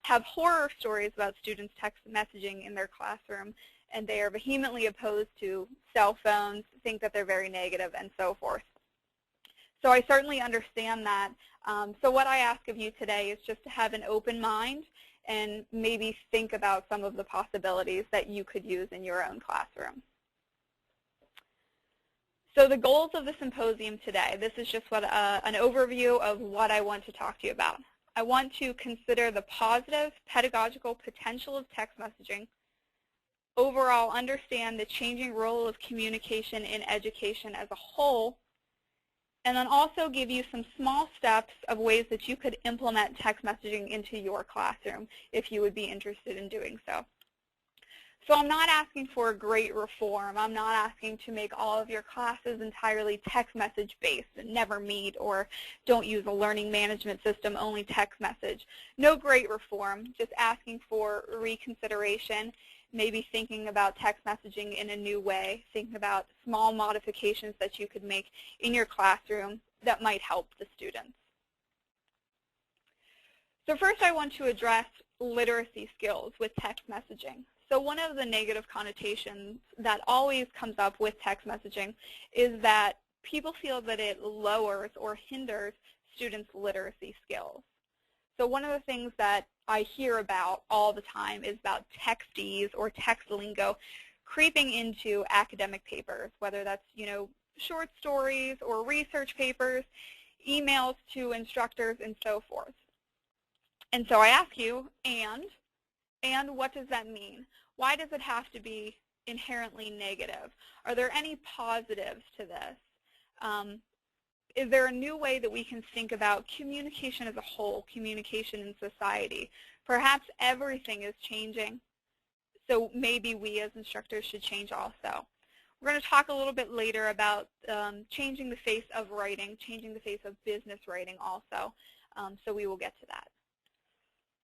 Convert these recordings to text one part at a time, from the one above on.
have horror stories about students text messaging in their classroom, and they are vehemently opposed to cell phones, think that they're very negative, and so forth. So I certainly understand that. So what I ask of you today is just to have an open mind and maybe think about some of the possibilities that you could use in your own classroom. So the goals of the symposium today, this is just what an overview of what I want to talk to you about. I want to consider the positive pedagogical potential of text messaging, overall understand the changing role of communication in education as a whole, and then also give you some small steps of ways that you could implement text messaging into your classroom if you would be interested in doing so. So I'm not asking for a great reform. I'm not asking to make all of your classes entirely text message based and never meet or don't use a learning management system, only text message. No great reform, just asking for reconsideration, maybe thinking about text messaging in a new way, thinking about small modifications that you could make in your classroom that might help the students. So first I want to address literacy skills with text messaging. So one of the negative connotations that always comes up with text messaging is that people feel that it lowers or hinders students' literacy skills. So one of the things that I hear about all the time is about texties or text lingo creeping into academic papers, whether that's, short stories or research papers, emails to instructors, and so forth. And so I ask you, and what does that mean? Why does it have to be inherently negative? Are there any positives to this? Is there a new way that we can think about communication as a whole, communication in society? Perhaps everything is changing, so maybe we as instructors should change also. We're going to talk a little bit later about changing the face of writing, changing the face of business writing also, so we will get to that.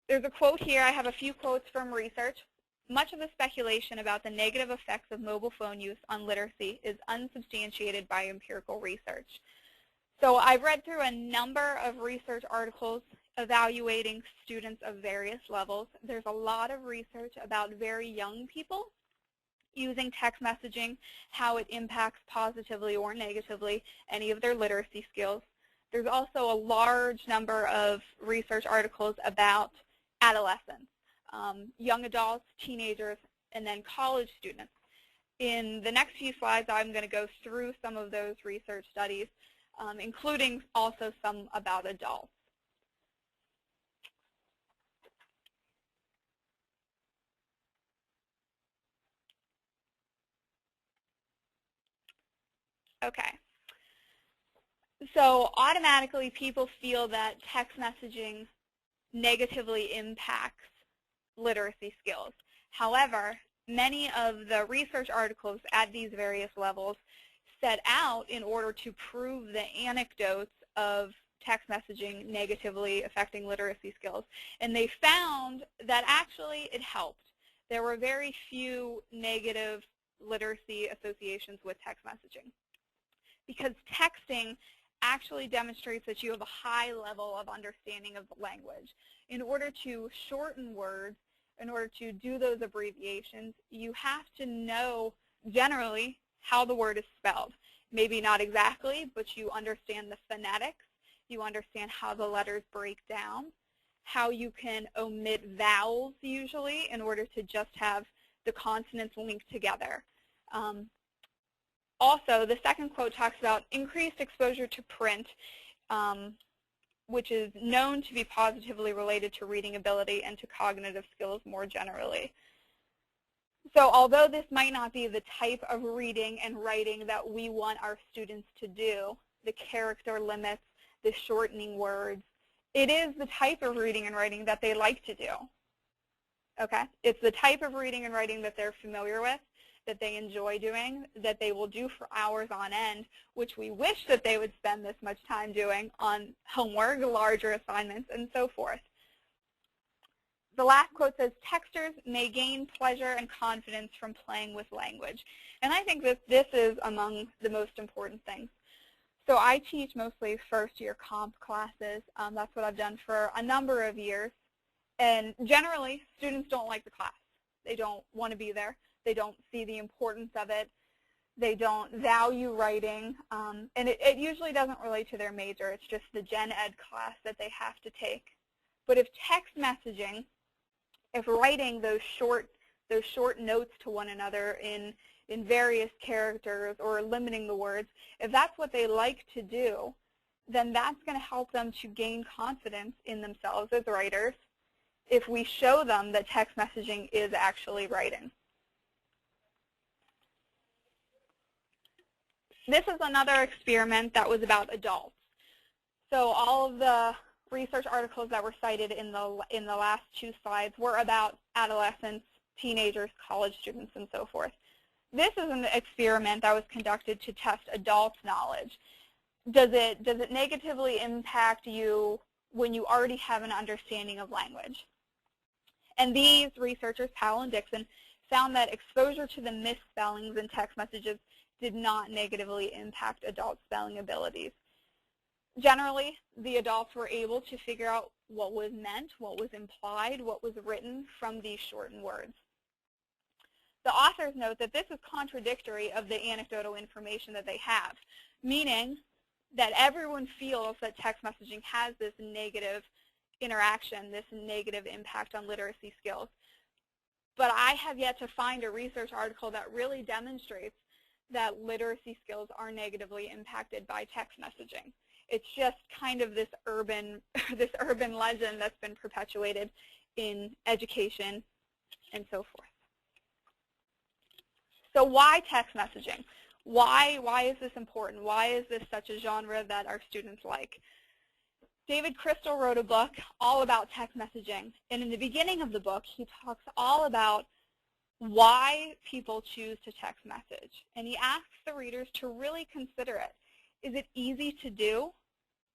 There's a quote here. I have a few quotes from research. Much of the speculation about the negative effects of mobile phone use on literacy is unsubstantiated by empirical research. So I've read through a number of research articles evaluating students of various levels. There's a lot of research about very young people using text messaging, how it impacts positively or negatively any of their literacy skills. There's also a large number of research articles about adolescents, young adults, teenagers, and then college students. In the next few slides, I'm going to go through some of those research studies, including also some about adults. Okay. So automatically people feel that text messaging negatively impacts literacy skills. However, many of the research articles at these various levels set out in order to prove the anecdotes of text messaging negatively affecting literacy skills. And they found that actually it helped. There were very few negative literacy associations with text messaging, because texting actually demonstrates that you have a high level of understanding of the language. In order to shorten words, in order to do those abbreviations, you have to know generally how the word is spelled. Maybe not exactly, but you understand the phonetics. You understand how the letters break down, how you can omit vowels usually in order to just have the consonants linked together. Also, the second quote talks about increased exposure to print, which is known to be positively related to reading ability and to cognitive skills more generally. So although this might not be the type of reading and writing that we want our students to do, the character limits, the shortening words, it is the type of reading and writing that they like to do. Okay? It's the type of reading and writing that they're familiar with, that they enjoy doing, that they will do for hours on end, which we wish that they would spend this much time doing on homework, larger assignments, and so forth. The last quote says, texters may gain pleasure and confidence from playing with language. And I think that this is among the most important things. So I teach mostly first-year comp classes. That's what I've done for a number of years. And generally, students don't like the class. They don't want to be there. They don't see the importance of it. They don't value writing. And it usually doesn't relate to their major. It's just the gen ed class that they have to take. But if text messaging, if writing those short notes to one another in various characters or limiting the words, if that's what they like to do, then that's going to help them to gain confidence in themselves as writers if we show them that text messaging is actually writing. This is another experiment that was about adults. So all of the research articles that were cited in the last two slides were about adolescents, teenagers, college students, and so forth. This is an experiment that was conducted to test adults' knowledge. Does it negatively impact you when you already have an understanding of language? And these researchers, Powell and Dixon, found that exposure to the misspellings in text messages did not negatively impact adult spelling abilities. Generally, the adults were able to figure out what was meant, what was implied, what was written from these shortened words. The authors note that this is contradictory of the anecdotal information that they have, meaning that everyone feels that text messaging has this negative interaction, this negative impact on literacy skills. But I have yet to find a research article that really demonstrates that literacy skills are negatively impacted by text messaging. It's just kind of this urban legend that's been perpetuated in education and so forth. So why text messaging? Why is this important? Why is this such a genre that our students like? David Crystal wrote a book all about text messaging, and in the beginning of the book, he talks all about why people choose to text message. And he asks the readers to really consider it. Is it easy to do?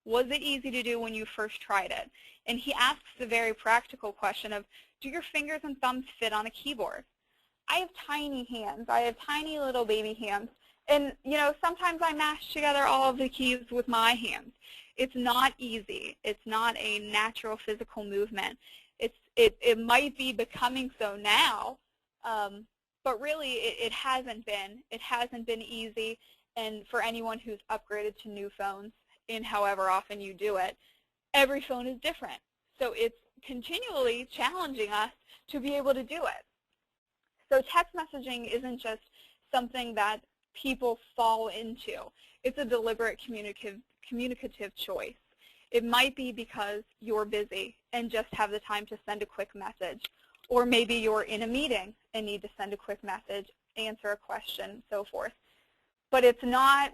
Was it easy to do when you first tried it? And he asks the very practical question of, do your fingers and thumbs fit on a keyboard? I have tiny hands. I have tiny little baby hands. And, you know, sometimes I mash together all of the keys with my hands. It's not easy. It's not a natural physical movement. It might be becoming so now, but really it hasn't been. It hasn't been easy. And for anyone who's upgraded to new phones, in however often you do it, every phone is different. So it's continually challenging us to be able to do it. So text messaging isn't just something that people fall into. It's a deliberate communicative choice. It might be because you're busy and just have the time to send a quick message. Or maybe you're in a meeting and need to send a quick message, answer a question, so forth. But it's not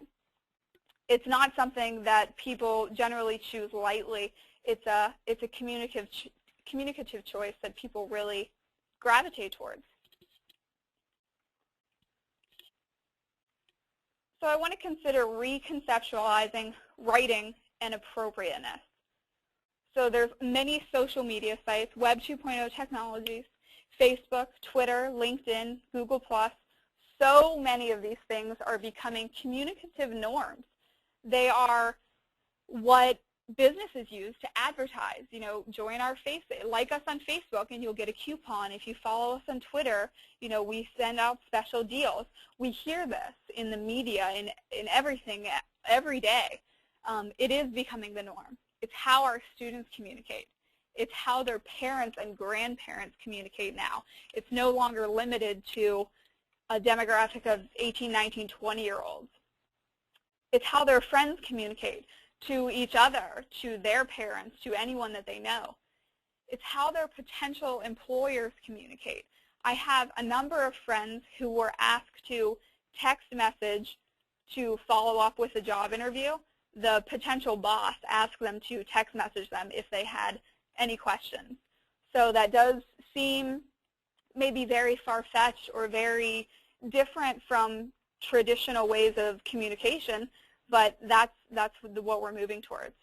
something that people generally choose lightly. It's a communicative choice that people really gravitate towards. So I want to consider reconceptualizing writing and appropriateness. So there's many social media sites, Web 2.0 technologies, Facebook, Twitter, LinkedIn, Google+. So many of these things are becoming communicative norms. They are what businesses use to advertise. You know, join our like us on Facebook and you'll get a coupon. If you follow us on Twitter, you know, we send out special deals. We hear this in the media, in everything, every day. It is becoming the norm. It's how our students communicate. It's how their parents and grandparents communicate now. It's no longer limited to a demographic of 18, 19, 20-year-olds. It's how their friends communicate to each other, to their parents, to anyone that they know. It's how their potential employers communicate. I have a number of friends who were asked to text message to follow up with a job interview. The potential boss asked them to text message them if they had any questions. So that does seem maybe very far-fetched or very different from traditional ways of communication, but that's what we're moving towards.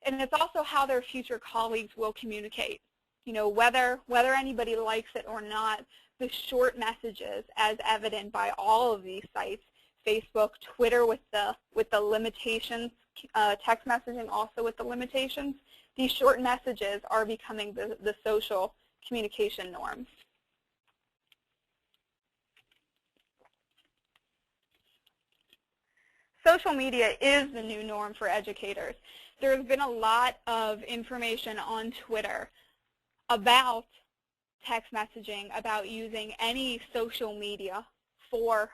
And it's also how their future colleagues will communicate. You know, whether anybody likes it or not, the short messages, as evident by all of these sites, Facebook, Twitter with the limitations, text messaging also with the limitations, these short messages are becoming the social communication norms. Social media is the new norm for educators. There's been a lot of information on Twitter about text messaging, about using any social media for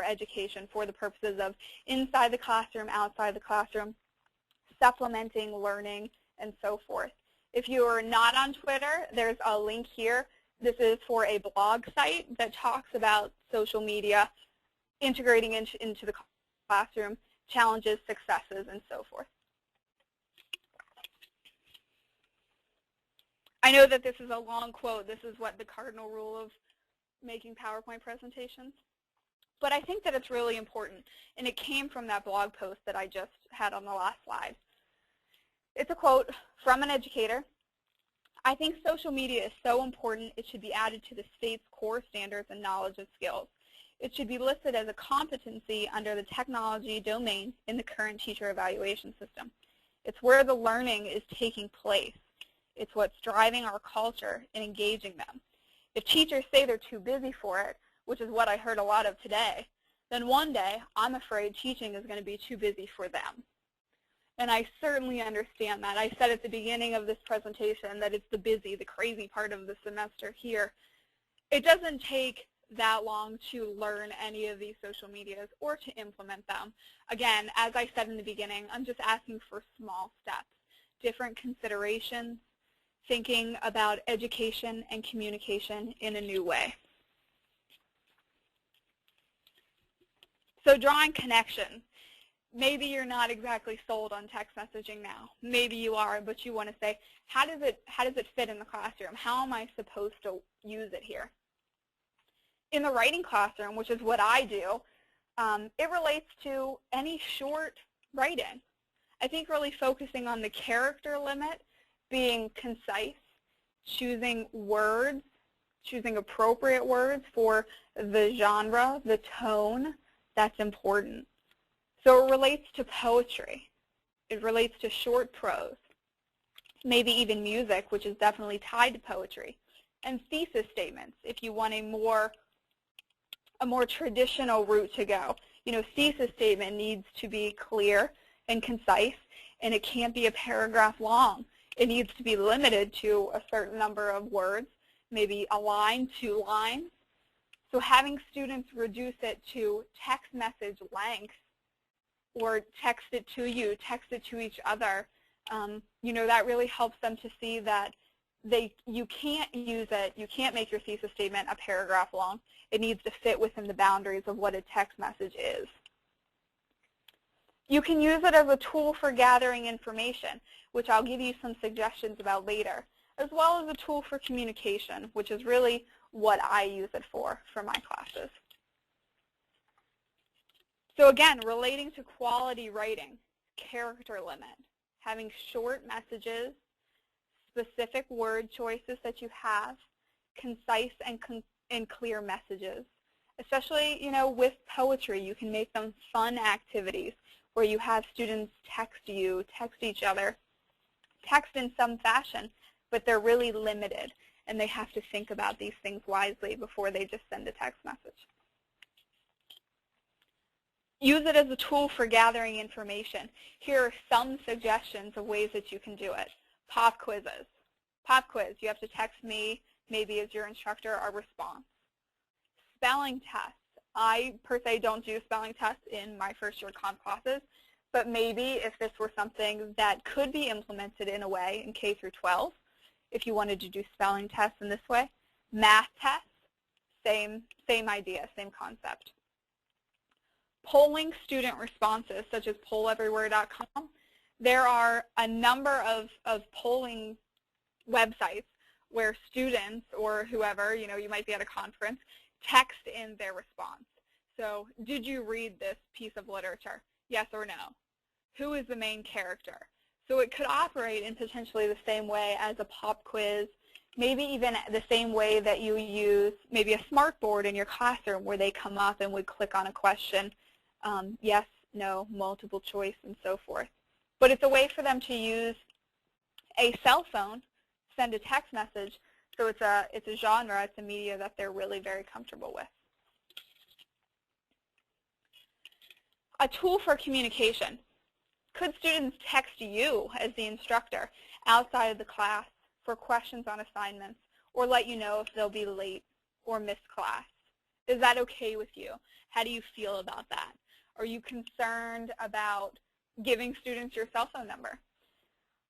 education, for the purposes of inside the classroom, outside the classroom, supplementing learning, and so forth. If you are not on Twitter, there's a link here. This is for a blog site that talks about social media integrating into the classroom, challenges, successes, and so forth. I know that this is a long quote. This is what the cardinal rule of making PowerPoint presentations. But I think that it's really important, and it came from that blog post that I just had on the last slide. It's a quote from an educator. I think social media is so important it should be added to the state's core standards and knowledge and skills. It should be listed as a competency under the technology domain in the current teacher evaluation system. It's where the learning is taking place. It's what's driving our culture and engaging them. If teachers say they're too busy for it, which is what I heard a lot of today, then one day I'm afraid teaching is going to be too busy for them. And I certainly understand that. I said at the beginning of this presentation that it's the busy, the crazy part of the semester here. It doesn't take that long to learn any of these social medias or to implement them. Again, as I said in the beginning, I'm just asking for small steps, different considerations, thinking about education and communication in a new way. So drawing connections. Maybe you're not exactly sold on text messaging now. Maybe you are, but you want to say, how does it fit in the classroom? How am I supposed to use it here? In the writing classroom, which is what I do, it relates to any short writing. I think really focusing on the character limit, being concise, choosing words, choosing appropriate words for the genre, the tone, that's important. So it relates to poetry. It relates to short prose, maybe even music, which is definitely tied to poetry, and thesis statements if you want a more traditional route to go. You know, thesis statement needs to be clear and concise, and it can't be a paragraph long. It needs to be limited to a certain number of words, maybe a line, 2 lines. So having students reduce it to text message length, or text it to you, text it to each other, you know, that really helps them to see that you can't use it, you can't make your thesis statement a paragraph long. It needs to fit within the boundaries of what a text message is. You can use it as a tool for gathering information, which I'll give you some suggestions about later, as well as a tool for communication, which is really what I use it for my classes. So again, relating to quality writing, character limit, having short messages, specific word choices that you have, concise and clear messages. Especially, you know, with poetry, you can make them fun activities where you have students text you, text each other, text in some fashion, but they're really limited, and they have to think about these things wisely before they just send a text message. Use it as a tool for gathering information. Here are some suggestions of ways that you can do it. Pop quizzes. Pop quiz, you have to text me, maybe as your instructor, a response. Spelling tests. I, per se, don't do spelling tests in my first year comp classes, but maybe if this were something that could be implemented in a way in K through 12, if you wanted to do spelling tests in this way. Math tests, same idea, same concept. Polling student responses, such as polleverywhere.com. There are a number of polling websites where students or whoever, you know, you might be at a conference, text in their response. So, did you read this piece of literature? Yes or no? Who is the main character? So it could operate in potentially the same way as a pop quiz, maybe even the same way that you use maybe a smart board in your classroom where they come up and would click on a question, yes, no, multiple choice, and so forth. But it's a way for them to use a cell phone send a text message. So it's a genre, it's a media that they're really very comfortable with. A tool for communication. Could students text you as the instructor outside of the class for questions on assignments or let you know if they'll be late or miss class? Is that okay with you? How do you feel about that? Are you concerned about giving students your cell phone number?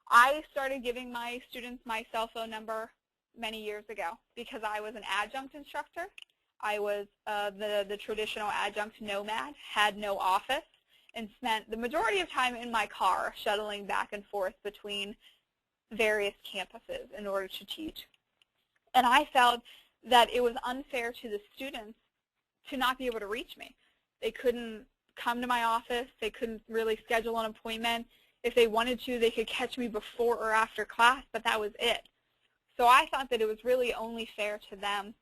I started giving my students my cell phone number many years ago because I was an adjunct instructor. I was the traditional adjunct nomad, had no office, and spent the majority of time in my car shuttling back and forth between various campuses in order to teach. And I felt that it was unfair to the students to not be able to reach me. They couldn't come to my office. They couldn't really schedule an appointment. If they wanted to, they could catch me before or after class, but that was it. So I thought that it was really only fair to them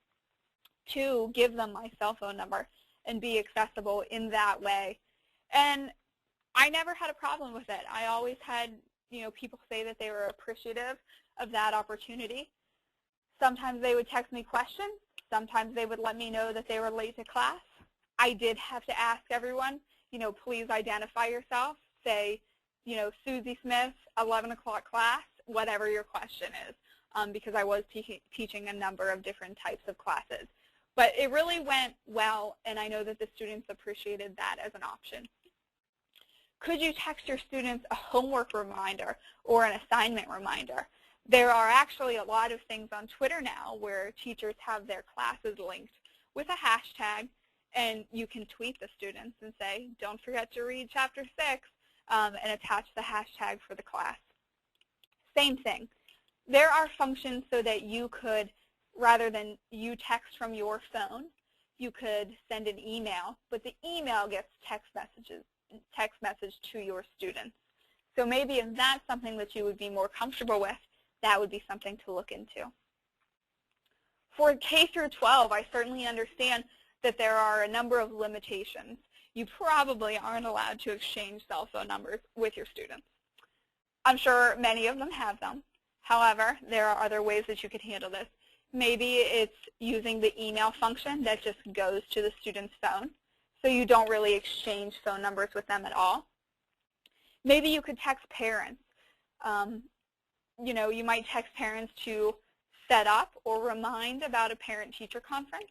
to give them my cell phone number and be accessible in that way. And I never had a problem with it. I always had, people say that they were appreciative of that opportunity. Sometimes they would text me questions. Sometimes they would let me know that they were late to class. I did have to ask everyone, please identify yourself. Say, Susie Smith, 11 o'clock class, whatever your question is, because I was teaching a number of different types of classes. But it really went well, and I know that the students appreciated that as an option. Could you text your students a homework reminder or an assignment reminder? There are actually a lot of things on Twitter now where teachers have their classes linked with a hashtag, and you can tweet the students and say, don't forget to read chapter 6, and attach the hashtag for the class. Same thing. There are functions so that you could, rather than you text from your phone, you could send an email, but the email gets text message to your students. So maybe if that's something that you would be more comfortable with, that would be something to look into. For K through 12, I certainly understand that there are a number of limitations. You probably aren't allowed to exchange cell phone numbers with your students. I'm sure many of them have them. However, there are other ways that you could handle this. Maybe it's using the email function that just goes to the student's phone, so you don't really exchange phone numbers with them at all. Maybe you could text parents. You might text parents to set up or remind about a parent-teacher conference.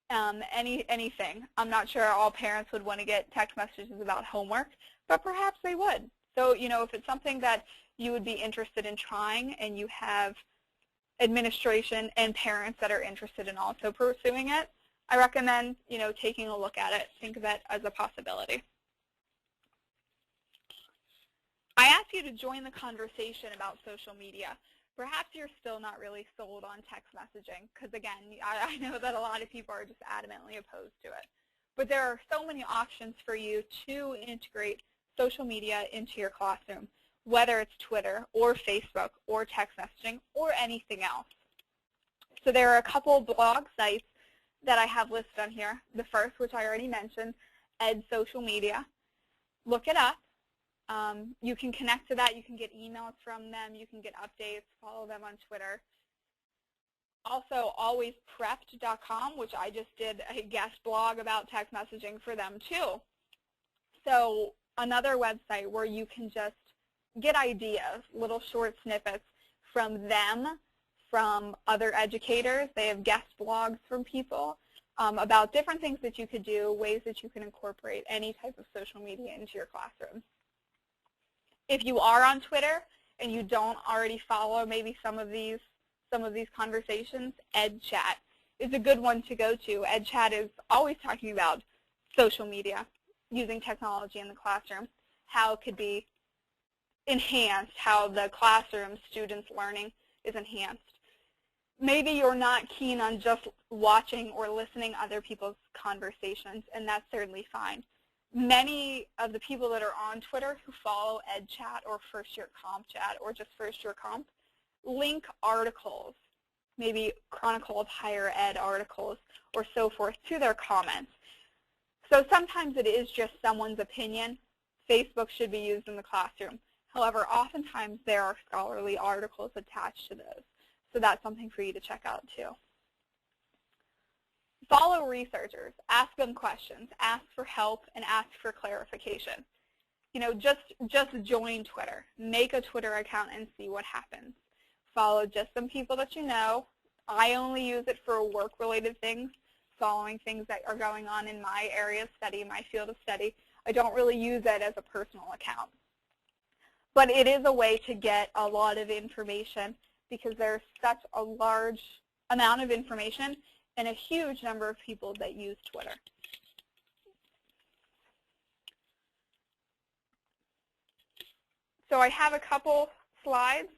Anything. I'm not sure all parents would want to get text messages about homework, but perhaps they would. So, if it's something that you would be interested in trying and you have administration and parents that are interested in also pursuing it, I recommend, taking a look at it. Think of it as a possibility. I ask you to join the conversation about social media. Perhaps you're still not really sold on text messaging because, again, I know that a lot of people are just adamantly opposed to it. But there are so many options for you to integrate social media into your classroom, whether it's Twitter or Facebook or text messaging or anything else. So there are a couple blog sites that I have listed on here. The first, which I already mentioned, Ed Social Media. Look it up. You can connect to that. You can get emails from them. You can get updates. Follow them on Twitter. Also, alwaysprepped.com, which I just did a guest blog about text messaging for them too. So another website where you can just get ideas, little short snippets from them, from other educators. They have guest blogs from people about different things that you could do, ways that you can incorporate any type of social media into your classroom. If you are on Twitter and you don't already follow maybe some of these conversations, EdChat is a good one to go to. EdChat is always talking about social media, using technology in the classroom, how it could be enhanced, how the classroom students' learning is enhanced. Maybe you're not keen on just watching or listening to other people's conversations, and that's certainly fine. Many of the people that are on Twitter who follow EdChat or First Year Comp Chat or just First Year Comp link articles, maybe Chronicle of Higher Ed articles or so forth, to their comments. So sometimes it is just someone's opinion. Facebook should be used in the classroom. However, oftentimes there are scholarly articles attached to those. So that's something for you to check out too. Follow researchers. Ask them questions. Ask for help and ask for clarification. You know, just join Twitter. Make a Twitter account and see what happens. Follow just some people that you know. I only use it for work-related things, following things that are going on in my area of study, my field of study. I don't really use it as a personal account. But it is a way to get a lot of information because there's such a large amount of information and a huge number of people that use Twitter. So I have a couple slides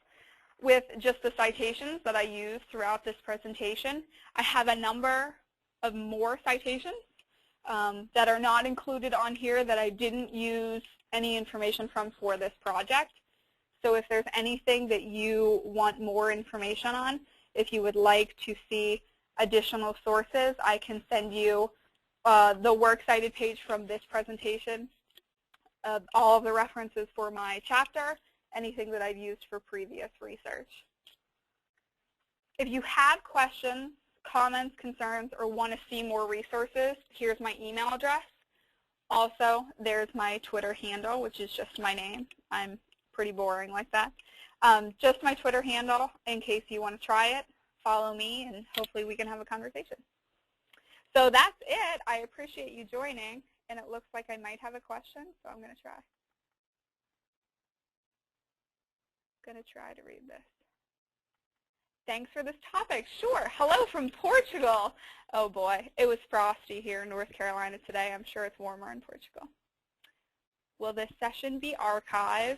with just the citations that I use throughout this presentation. I have a number of more citations that are not included on here that I didn't use any information from for this project. So if there's anything that you want more information on, if you would like to see additional sources, I can send you the works cited page from this presentation, all of the references for my chapter, anything that I've used for previous research. If you have questions, comments, concerns, or want to see more resources, here's my email address. Also, there's my Twitter handle, which is just my name. I'm pretty boring like that. Just my Twitter handle in case you want to try it. Follow me, and hopefully we can have a conversation. So that's it. I appreciate you joining, and it looks like I might have a question, so I'm going to try. To read this. Thanks for this topic. Sure. Hello from Portugal. Oh boy, it was frosty here in North Carolina today. I'm sure it's warmer in Portugal. Will this session be archived?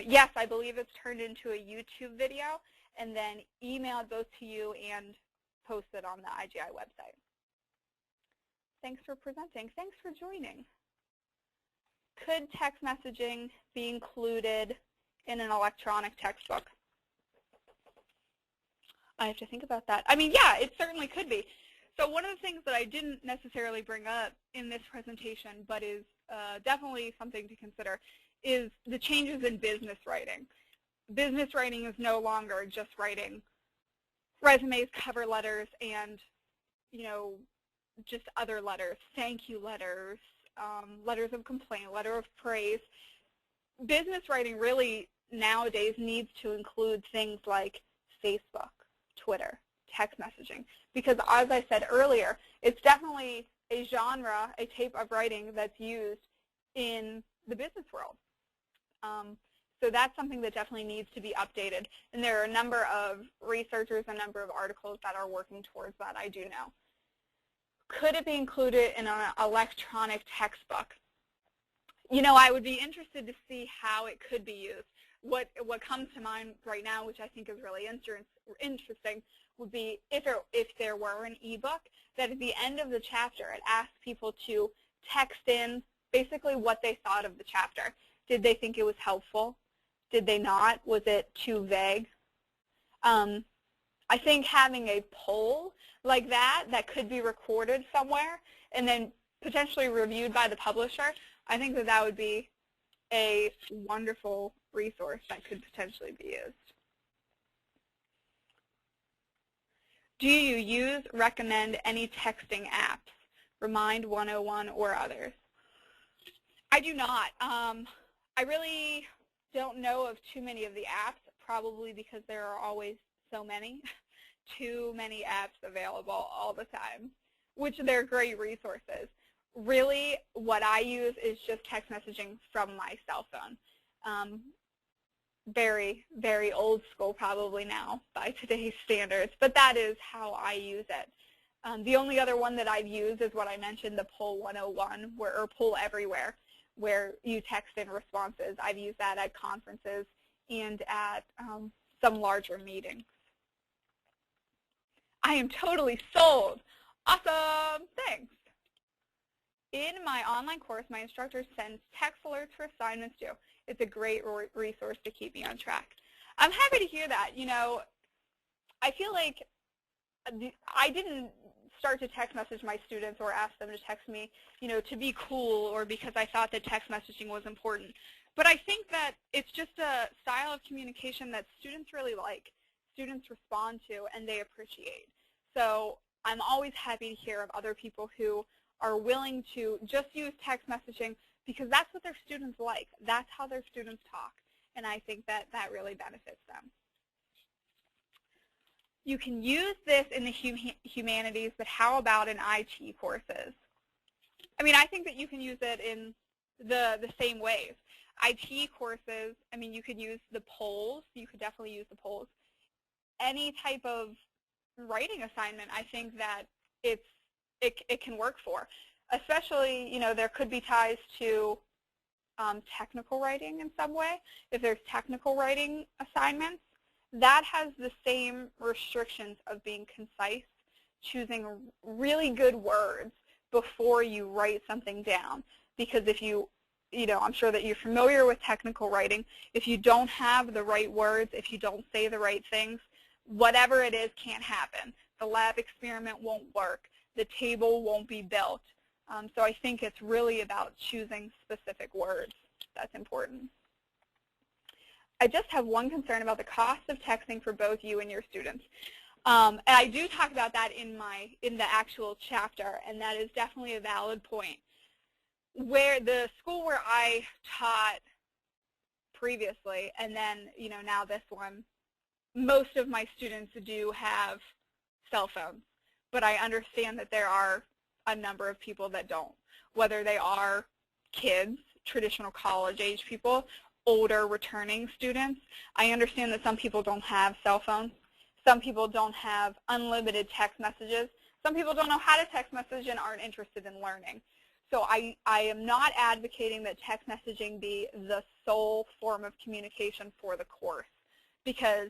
Yes, I believe it's turned into a YouTube video and then emailed both to you and posted on the IGI website. Thanks for presenting. Thanks for joining. Could text messaging be included in an electronic textbook? I have to think about that. I mean, yeah, it certainly could be. So one of the things that I didn't necessarily bring up in this presentation, but is definitely something to consider, is the changes in business writing. Business writing is no longer just writing resumes, cover letters, and, you know, just other letters, thank you letters, letters of complaint, letter of praise. Business writing really nowadays needs to include things like Facebook, Twitter, text messaging, because as I said earlier, it's definitely a genre, a type of writing that's used in the business world. So that's something that definitely needs to be updated. And there are a number of researchers, a number of articles that are working towards that, I do know. Could it be included in an electronic textbook? You know, I would be interested to see how it could be used. What comes to mind right now, which I think is really interesting, would be if there were an ebook that at the end of the chapter it asked people to text in basically what they thought of the chapter. Did they think it was helpful? Did they not? Was it too vague? I think having a poll like that could be recorded somewhere and then potentially reviewed by the publisher, I think that would be a wonderful resource that could potentially be used. Do you recommend any texting apps, Remind 101 or others? I do not. I really don't know of too many of the apps, probably because there are always so many, too many apps available all the time, which they're great resources. Really, what I use is just text messaging from my cell phone. Very, very old school probably now by today's standards, but that is how I use it. The only other one that I've used is what I mentioned, the Poll 101, or Poll Everywhere, where you text in responses. I've used that at conferences and at some larger meetings. I am totally sold. Awesome, thanks. In my online course, my instructor sends text alerts for assignments due. It's a great resource to keep me on track. I'm happy to hear that. You know, I feel like I didn't start to text message my students or ask them to text me, to be cool or because I thought that text messaging was important. But I think that it's just a style of communication that students really like, students respond to, and they appreciate. So I'm always happy to hear of other people who are willing to just use text messaging because that's what their students like. That's how their students talk. And I think that that really benefits them. You can use this in the humanities, but how about in IT courses? I mean, I think that you can use it in the same ways. IT courses, I mean, you could use the polls. You could definitely use the polls. Any type of writing assignment, I think that it can work for. Especially, there could be ties to technical writing in some way. If there's technical writing assignments, that has the same restrictions of being concise, choosing really good words before you write something down. Because if I'm sure that you're familiar with technical writing. If you don't have the right words, if you don't say the right things, whatever it is can't happen. The lab experiment won't work. The table won't be built. So I think it's really about choosing specific words. That's important. I just have one concern about the cost of texting for both you and your students. And I do talk about that in the actual chapter, and that is definitely a valid point. Where the school where I taught previously, and then now this one, most of my students do have cell phones, but I understand that there are a number of people that don't, whether they are kids, traditional college-age people, older returning students. I understand that some people don't have cell phones. Some people don't have unlimited text messages. Some people don't know how to text message and aren't interested in learning. So I am not advocating that text messaging be the sole form of communication for the course, because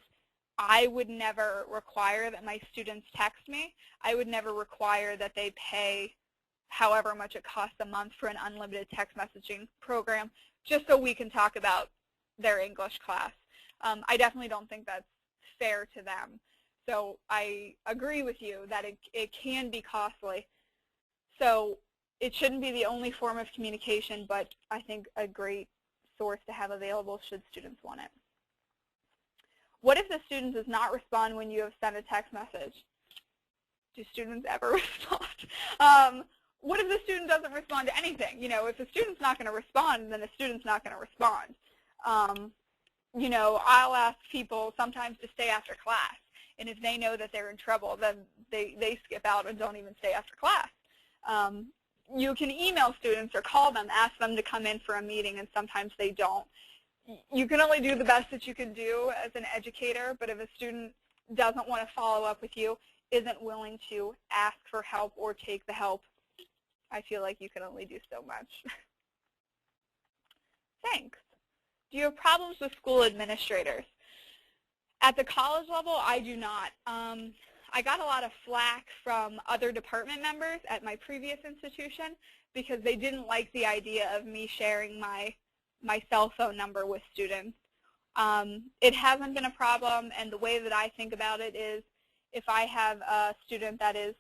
I would never require that my students text me. I would never require that they pay however much it costs a month for an unlimited text messaging program just so we can talk about their English class. I definitely don't think that's fair to them. So I agree with you that it can be costly. So it shouldn't be the only form of communication, but I think a great source to have available should students want it. What if the student does not respond when you have sent a text message? Do students ever respond? What if the student doesn't respond to anything? If the student's not going to respond, then the student's not going to respond. I'll ask people sometimes to stay after class, and if they know that they're in trouble, then they skip out and don't even stay after class. You can email students or call them, ask them to come in for a meeting, and sometimes they don't. You can only do the best that you can do as an educator, but if a student doesn't want to follow up with you, isn't willing to ask for help or take the help, I feel like you can only do so much. Thanks. Do you have problems with school administrators? At the college level, I do not. I got a lot of flack from other department members at my previous institution because they didn't like the idea of me sharing my cell phone number with students. It hasn't been a problem, and the way that I think about it is if I have a student that is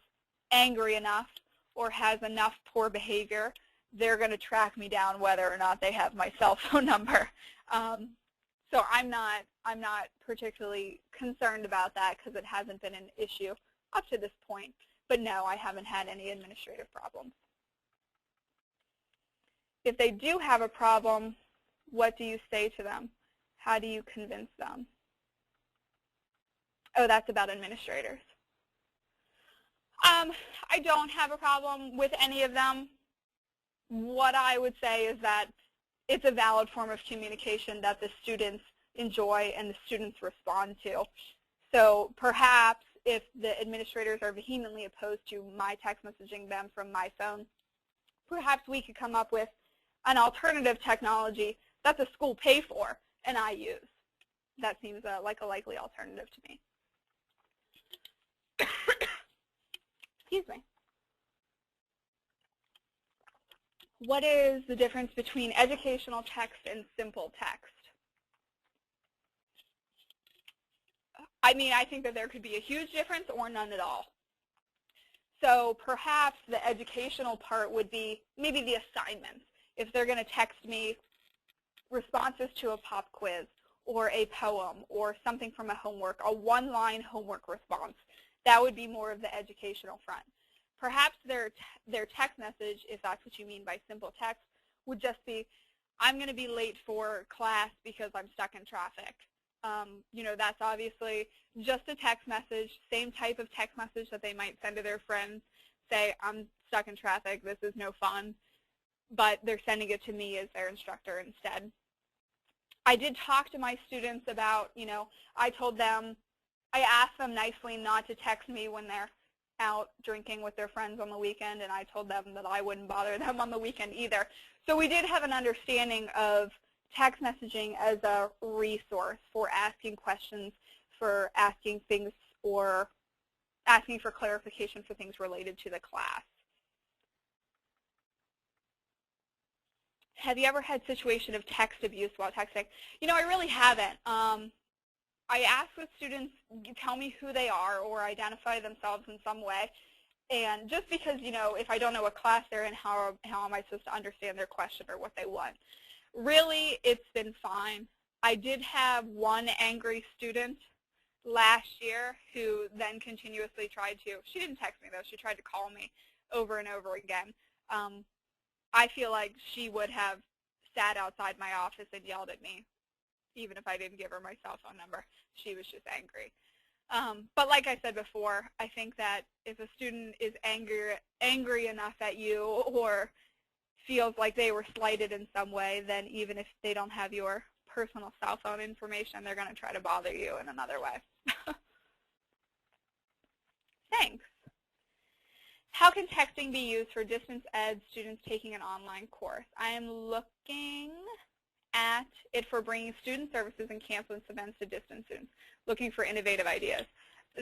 angry enough or has enough poor behavior, they're going to track me down whether or not they have my cell phone number. So I'm not particularly concerned about that because it hasn't been an issue up to this point. But no, I haven't had any administrative problems. If they do have a problem, what do you say to them? How do you convince them? Oh, that's about administrators. I don't have a problem with any of them. What I would say is that it's a valid form of communication that the students enjoy and the students respond to. So perhaps if the administrators are vehemently opposed to my text messaging them from my phone, perhaps we could come up with an alternative technology that the school pay for and I use. That seems like a likely alternative to me. Excuse me. What is the difference between educational text and simple text? I mean, I think that there could be a huge difference or none at all. So perhaps the educational part would be maybe the assignments. If they're going to text me responses to a pop quiz or a poem or something from a homework, a one-line homework response, that would be more of the educational front. Perhaps their text message, if that's what you mean by simple text, would just be, I'm going to be late for class because I'm stuck in traffic. You know, that's obviously just a text message, same type of text message that they might send to their friends, say, I'm stuck in traffic, this is no fun, but they're sending it to me as their instructor instead. I did talk to my students about, you know, I asked them nicely not to text me when they're out drinking with their friends on the weekend, and I told them that I wouldn't bother them on the weekend either. So we did have an understanding of text messaging as a resource for asking questions, for asking things, or asking for clarification for things related to the class. Have you ever had a situation of text abuse while texting? You know, I really haven't. I ask the students, tell me who they are or identify themselves in some way. And just because, you know, if I don't know what class they're in, how am I supposed to understand their question or what they want? Really, it's been fine. I did have one angry student last year who then continuously tried to, she didn't text me though, she tried to call me over and over again. I feel like she would have sat outside my office and yelled at me, even if I didn't give her my cell phone number. She was just angry. But like I said before, I think that if a student is angry enough at you or feels like they were slighted in some way, then even if they don't have your personal cell phone information, they're going to try to bother you in another way. Thanks. How can texting be used for distance ed students taking an online course? I am looking at it for bringing student services and campus events to distance students, looking for innovative ideas.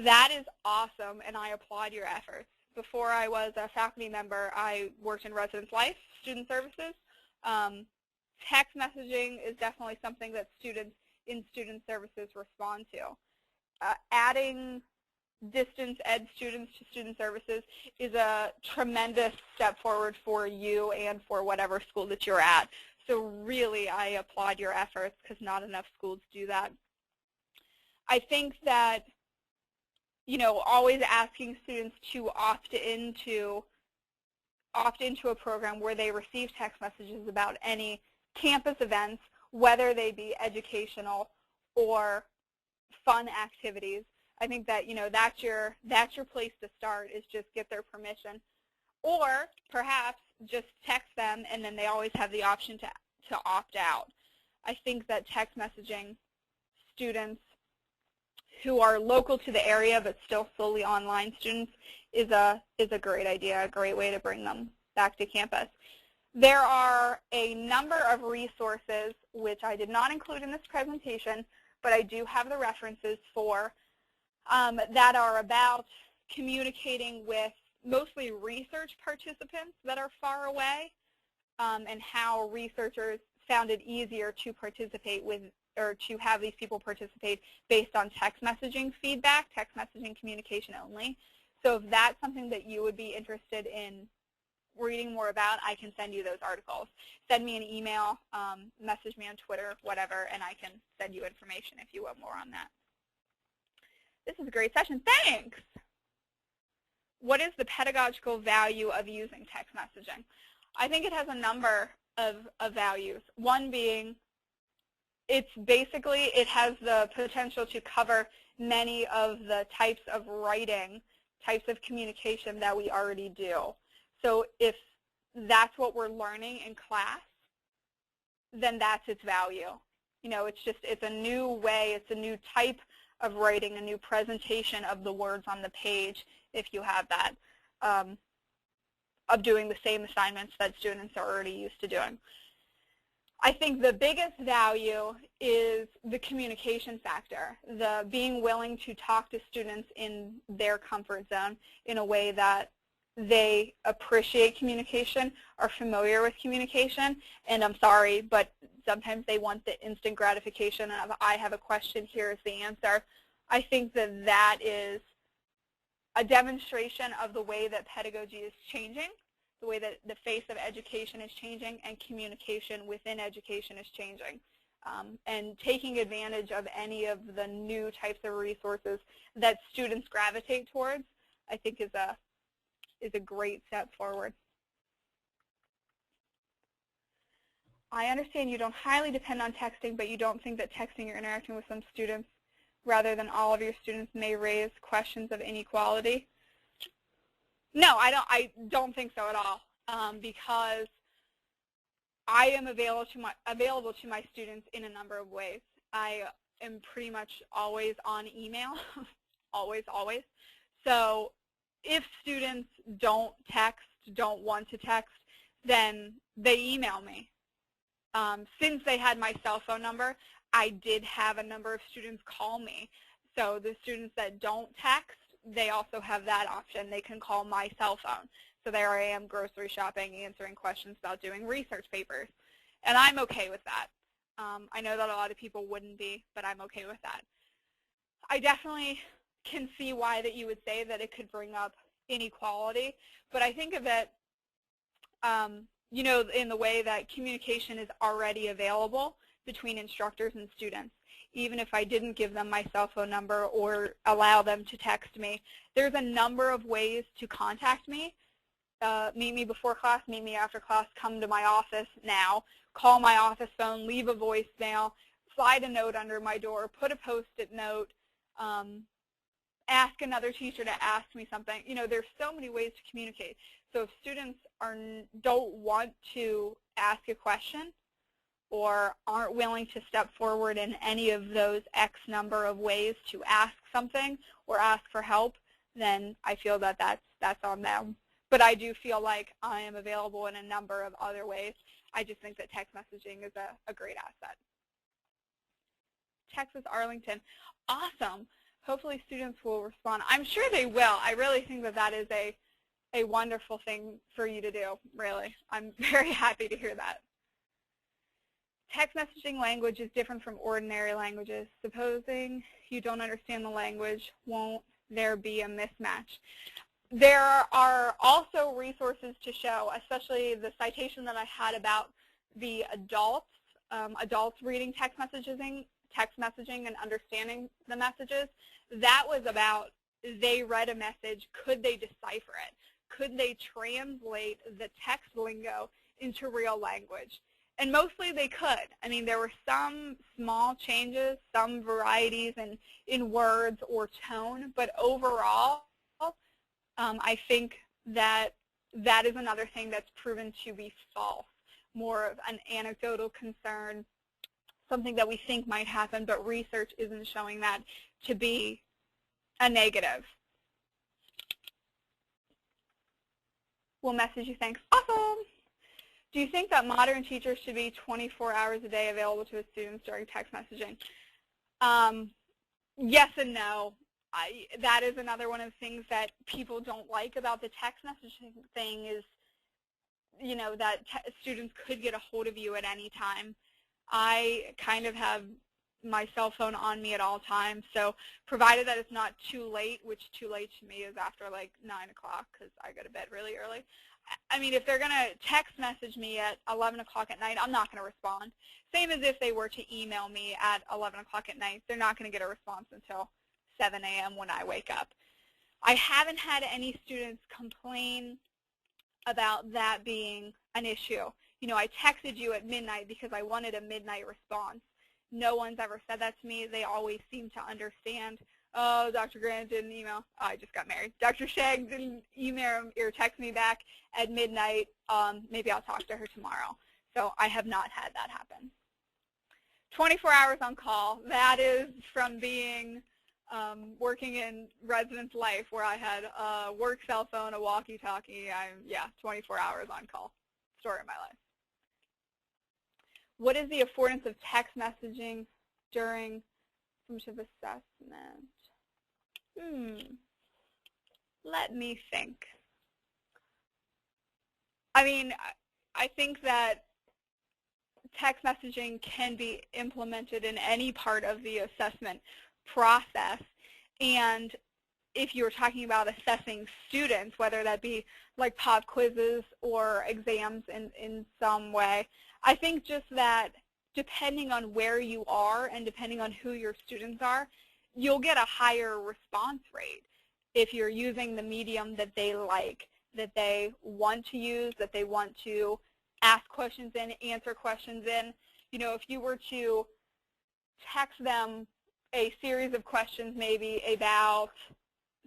That is awesome, and I applaud your efforts. Before I was a faculty member, I worked in residence life, student services. Text messaging is definitely something that students in student services respond to. Adding distance ed students to student services is a tremendous step forward for you and for whatever school that you're at. So really, I applaud your efforts because not enough schools do that. I think that, you know, always asking students to opt into a program where they receive text messages about any campus events, whether they be educational or fun activities. I think that, you know, that's your place to start, is just get their permission. Or perhaps just text them, and then they always have the option to opt out. I think that text messaging students who are local to the area but still solely online students is a great idea, a great way to bring them back to campus. There are a number of resources which I did not include in this presentation, but I do have the references for that are about communicating with mostly research participants that are far away, and how researchers found it easier to participate with, or to have these people participate based on text messaging feedback, text messaging communication only. So if that's something that you would be interested in reading more about, I can send you those articles. Send me an email, message me on Twitter, whatever, and I can send you information if you want more on that. This is a great session. Thanks. What is the pedagogical value of using text messaging? I think it has a number of values. One being, it has the potential to cover many of the types of writing, types of communication that we already do. So if that's what we're learning in class, then that's its value. You know, it's a new way, it's a new type of writing, a new presentation of the words on the page, if you have that, of doing the same assignments that students are already used to doing. I think the biggest value is the communication factor, the being willing to talk to students in their comfort zone in a way that they appreciate communication, are familiar with communication, and I'm sorry, but sometimes they want the instant gratification of, I have a question, here is the answer. I think that that is a demonstration of the way that pedagogy is changing, the way that the face of education is changing, and communication within education is changing. And taking advantage of any of the new types of resources that students gravitate towards, I think is a great step forward. I understand you don't highly depend on texting, but you don't think that texting or interacting with some students rather than all of your students may raise questions of inequality. No, I don't think so at all, because I am available to my students in a number of ways. I am pretty much always on email, always. So if students don't text, don't want to text, then they email me. Since they had my cell phone number, I did have a number of students call me. So the students that don't text, they also have that option. They can call my cell phone. So there I am grocery shopping, answering questions about doing research papers. And I'm okay with that. I know that a lot of people wouldn't be, but I'm okay with that. I definitely can see why that you would say that it could bring up inequality, but I think of it you know, in the way that communication is already available between instructors and students. Even if I didn't give them my cell phone number or allow them to text me, there's a number of ways to contact me. Meet me before class, meet me after class, come to my office now, call my office phone, leave a voicemail, slide a note under my door, put a Post-it note, ask another teacher to ask me something. You know, there's so many ways to communicate. So if students don't want to ask a question or aren't willing to step forward in any of those X number of ways to ask something or ask for help, then I feel that that's on them. But I do feel like I am available in a number of other ways. I just think that text messaging is a great asset. Texas Arlington, awesome. Hopefully students will respond. I'm sure they will. I really think that that is a wonderful thing for you to do, really. I'm very happy to hear that. Text messaging language is different from ordinary languages. Supposing you don't understand the language, won't there be a mismatch? There are also resources to show, especially the citation that I had about the adults reading text messaging and understanding the messages. That was about they read a message, could they decipher it? Could they translate the text lingo into real language? And mostly they could. I mean, there were some small changes, some varieties in words or tone, but overall, I think that that is another thing that's proven to be false, more of an anecdotal concern, something that we think might happen, but research isn't showing that to be a negative. We'll message you, thanks. Awesome. Do you think that modern teachers should be 24 hours a day available to students during text messaging? Yes and no. That is another one of the things that people don't like about the text messaging thing is, you know, that students could get a hold of you at any time. I kind of have my cell phone on me at all times, so provided that it's not too late, which too late to me is after like 9 o'clock because I go to bed really early. I mean, if they're going to text message me at 11 o'clock at night, I'm not going to respond. Same as if they were to email me at 11 o'clock at night. They're not going to get a response until 7 a.m. when I wake up. I haven't had any students complain about that being an issue. You know, I texted you at midnight because I wanted a midnight response. No one's ever said that to me. They always seem to understand. Oh, Dr. Grant didn't email. Oh, I just got married. Dr. Scheg didn't email or text me back at midnight. Maybe I'll talk to her tomorrow. So I have not had that happen. 24 hours on call. That is from being working in residence life where I had a work cell phone, a walkie-talkie. Yeah, 24 hours on call. Story of my life. What is the affordance of text messaging during summative assessment? Let me think. I mean, I think that text messaging can be implemented in any part of the assessment process, and if you're talking about assessing students, whether that be like pop quizzes or exams in some way, I think just that depending on where you are and depending on who your students are, you'll get a higher response rate if you're using the medium that they like, that they want to use, that they want to ask questions in, answer questions in. You know, if you were to text them a series of questions maybe about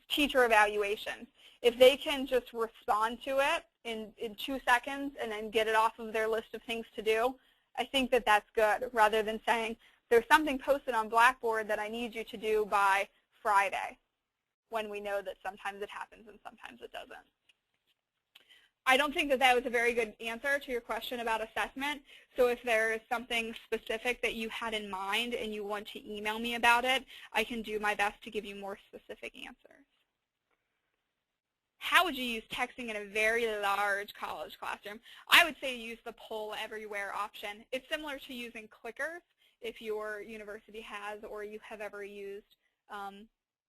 teacher evaluation, if they can just respond to it in 2 seconds and then get it off of their list of things to do, I think that that's good, rather than saying, there's something posted on Blackboard that I need you to do by Friday, when we know that sometimes it happens and sometimes it doesn't. I don't think that that was a very good answer to your question about assessment. So if there is something specific that you had in mind and you want to email me about it, I can do my best to give you more specific answers. How would you use texting in a very large college classroom? I would say use the poll everywhere option. It's similar to using clickers if your university has or you have ever used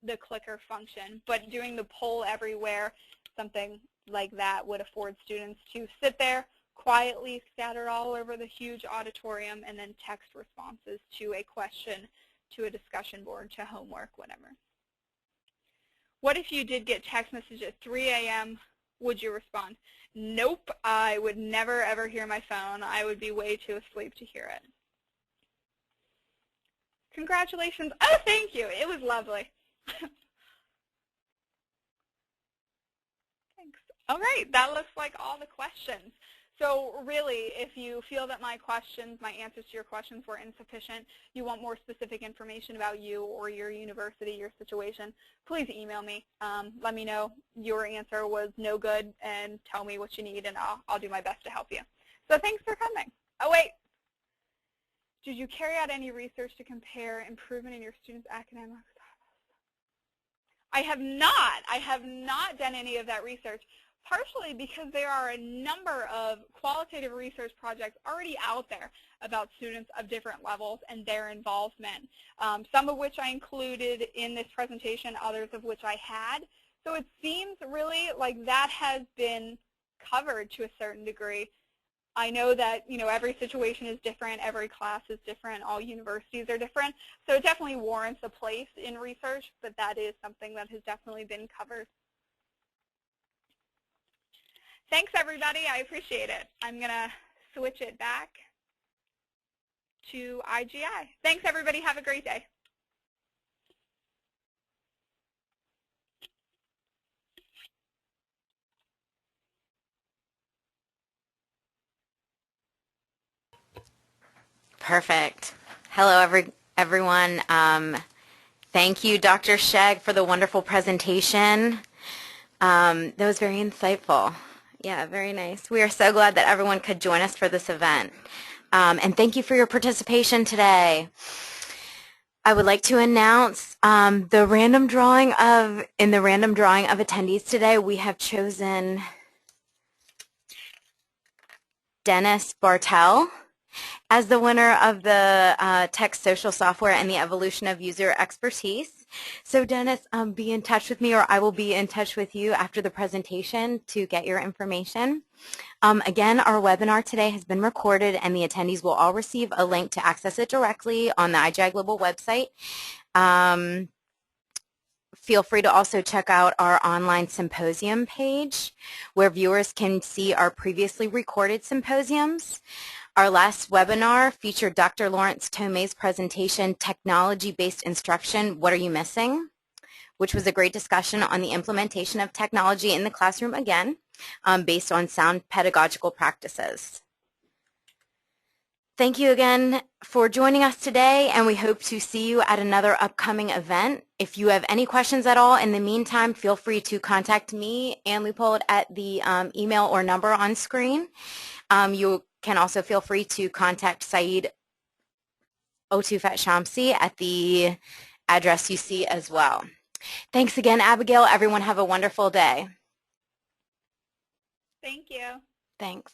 the clicker function. But doing the poll everywhere, something like that would afford students to sit there quietly, scattered all over the huge auditorium, and then text responses to a question, to a discussion board, to homework, whatever. What if you did get text message at 3 a.m.? Would you respond? Nope, I would never ever hear my phone. I would be way too asleep to hear it. Congratulations. Oh, thank you. It was lovely. Thanks. All right, that looks like all the questions. So really, if you feel that my answers to your questions were insufficient, you want more specific information about you or your university, your situation, please email me. Let me know your answer was no good and tell me what you need, and I'll do my best to help you. So thanks for coming. Oh, wait. Did you carry out any research to compare improvement in your students' academics? I have not. I have not done any of that research, partially because there are a number of qualitative research projects already out there about students of different levels and their involvement, some of which I included in this presentation, others of which I had. So it seems really like that has been covered to a certain degree. I know that, you know, every situation is different, every class is different, all universities are different, so it definitely warrants a place in research, but that is something that has definitely been covered. Thanks, everybody. I appreciate it. I'm going to switch it back to IGI. Thanks, everybody. Have a great day. Perfect. Hello, everyone. Thank you, Dr. Scheg, for the wonderful presentation. That was very insightful. Yeah, very nice. We are so glad that everyone could join us for this event. And thank you for your participation today. I would like to announce in the random drawing of attendees today, we have chosen Dennis Bartel as the winner of the Text Social Software and the Evolution of User Expertise. So Dennis, be in touch with me, or I will be in touch with you after the presentation to get your information. Again, our webinar today has been recorded, and the attendees will all receive a link to access it directly on the IGI Global website. Feel free to also check out our online symposium page, where viewers can see our previously recorded symposiums. Our last webinar featured Dr. Lawrence Tomei's presentation, Technology-Based Instruction, What Are You Missing?, which was a great discussion on the implementation of technology in the classroom, again, based on sound pedagogical practices. Thank you again for joining us today, and we hope to see you at another upcoming event. If you have any questions at all in the meantime, feel free to contact me, Ann Leupold, at the email or number on screen. You can also feel free to contact Saeed Otufat Shamsi at the address you see as well. Thanks again, Abigail. Everyone have a wonderful day. Thank you. Thanks.